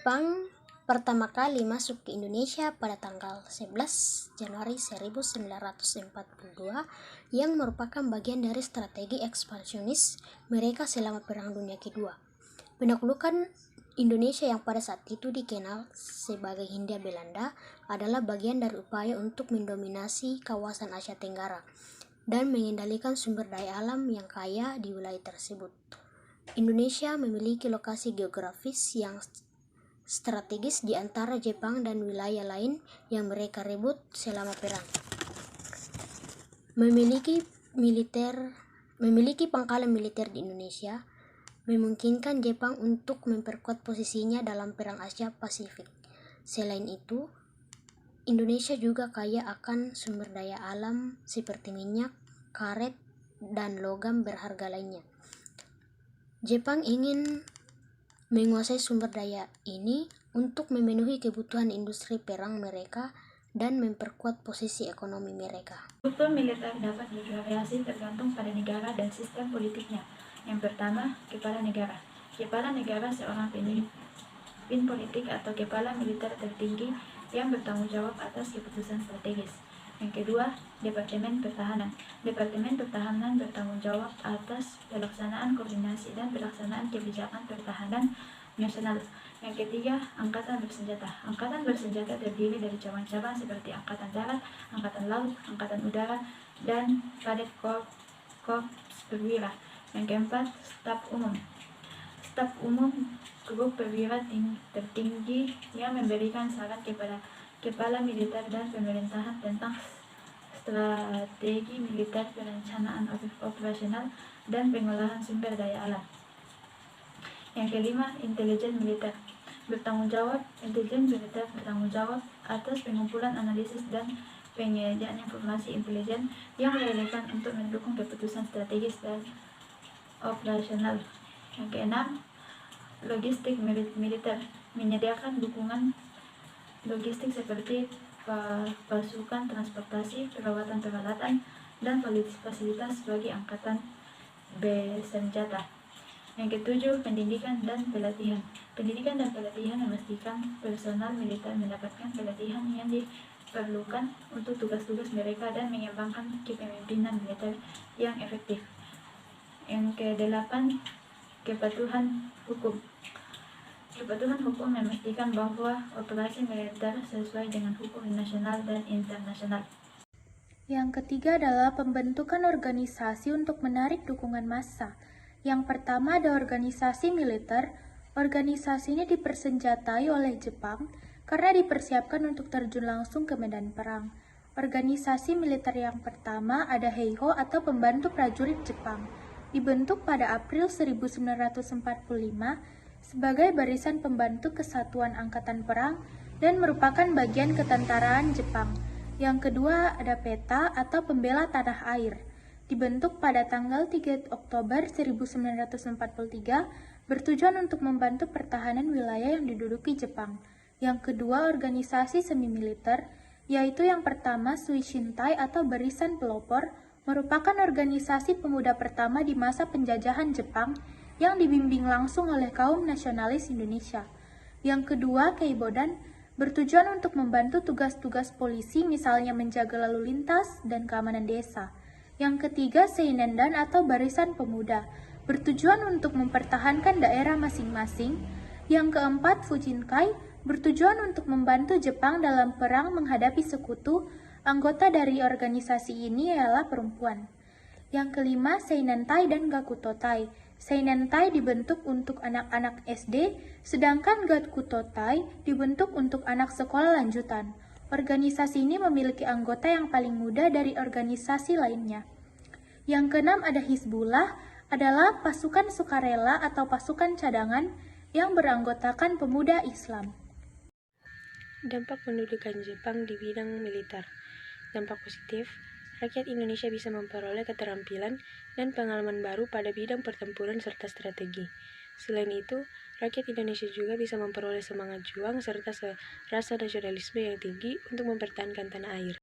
Jepang pertama kali masuk ke Indonesia pada tanggal 11 Januari 1942 yang merupakan bagian dari strategi ekspansionis mereka selama Perang Dunia Kedua. Penaklukan Indonesia yang pada saat itu dikenal sebagai Hindia Belanda adalah bagian dari upaya untuk mendominasi kawasan Asia Tenggara dan mengendalikan sumber daya alam yang kaya di wilayah tersebut. Indonesia memiliki lokasi geografis yang strategis di antara Jepang dan wilayah lain yang mereka rebut selama perang. Memiliki pangkalan militer di Indonesia memungkinkan Jepang untuk memperkuat posisinya dalam Perang Asia Pasifik. Selain itu, Indonesia juga kaya akan sumber daya alam seperti minyak, karet, dan logam berharga lainnya. Jepang ingin menguasai sumber daya ini untuk memenuhi kebutuhan industri perang mereka dan memperkuat posisi ekonomi mereka. Struktur militer dapat bervariasi tergantung pada negara dan sistem politiknya. Yang pertama, kepala negara. Kepala negara seorang pemimpin politik atau kepala militer tertinggi yang bertanggung jawab atas keputusan strategis. Yang kedua, Departemen Pertahanan. Departemen Pertahanan bertanggung jawab atas pelaksanaan koordinasi dan pelaksanaan kebijakan pertahanan nasional. Yang ketiga, Angkatan Bersenjata. Angkatan Bersenjata terdiri dari cabang-cabang seperti Angkatan Darat, Angkatan Laut, Angkatan Udara, dan Kadet Korps Perwira. Yang keempat, Staf Umum. Staf Umum grup perwira tertinggi yang memberikan saran kepada kepala militer dan pemerintahan tentang strategi militer, perencanaan operasional, dan pengolahan sumber daya alam. Yang kelima, intelijen militer. Intelijen militer bertanggung jawab atas pengumpulan, analisis, dan penyediaan informasi intelijen yang relevan untuk mendukung keputusan strategis dan operasional. Yang keenam, logistik militer menyediakan dukungan logistik seperti pasukan, transportasi, peralatan, dan fasilitas bagi angkatan bersenjata. Yang ketujuh, pendidikan dan pelatihan. Pendidikan dan pelatihan memastikan personal militer mendapatkan pelatihan yang diperlukan untuk tugas-tugas mereka dan mengembangkan kepemimpinan militer yang efektif. Yang kedelapan, kepatuhan hukum. Kepatuhan hukum memastikan bahwa operasi militer sesuai dengan hukum nasional dan internasional. Yang ketiga adalah pembentukan organisasi untuk menarik dukungan massa. Yang pertama ada organisasi militer. Organisasi ini dipersenjatai oleh Jepang karena dipersiapkan untuk terjun langsung ke medan perang. Organisasi militer yang pertama ada Heiho atau pembantu prajurit Jepang. Dibentuk pada April 1945 sebagai barisan pembantu kesatuan angkatan perang dan merupakan bagian ketentaraan Jepang. Yang kedua ada PETA atau pembela tanah air. Dibentuk pada tanggal 3 Oktober 1943 bertujuan untuk membantu pertahanan wilayah yang diduduki Jepang. Yang kedua organisasi semi-militer, yaitu yang pertama Suishintai atau Barisan Pelopor, merupakan organisasi pemuda pertama di masa penjajahan Jepang yang dibimbing langsung oleh kaum nasionalis Indonesia. Yang kedua, Keibodan, bertujuan untuk membantu tugas-tugas polisi misalnya menjaga lalu lintas dan keamanan desa. Yang ketiga, Seinendan atau Barisan Pemuda, bertujuan untuk mempertahankan daerah masing-masing. Yang keempat, Fujinkai, bertujuan untuk membantu Jepang dalam perang menghadapi sekutu. Anggota dari organisasi ini ialah perempuan. Yang kelima, Seinentai dan Gakutotai. Seinentai dibentuk untuk anak-anak SD, sedangkan Gakutotai dibentuk untuk anak sekolah lanjutan. Organisasi ini memiliki anggota yang paling muda dari organisasi lainnya. Yang keenam ada Hizbullah, adalah pasukan sukarela atau pasukan cadangan yang beranggotakan pemuda Islam. Dampak pendudukan Jepang di bidang militer. Dampak positif, rakyat Indonesia bisa memperoleh keterampilan dan pengalaman baru pada bidang pertempuran serta strategi. Selain itu, rakyat Indonesia juga bisa memperoleh semangat juang serta rasa nasionalisme yang tinggi untuk mempertahankan tanah air.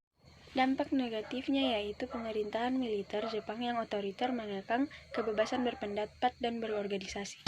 Dampak negatifnya yaitu pemerintahan militer Jepang yang otoriter mengekang kebebasan berpendapat dan berorganisasi.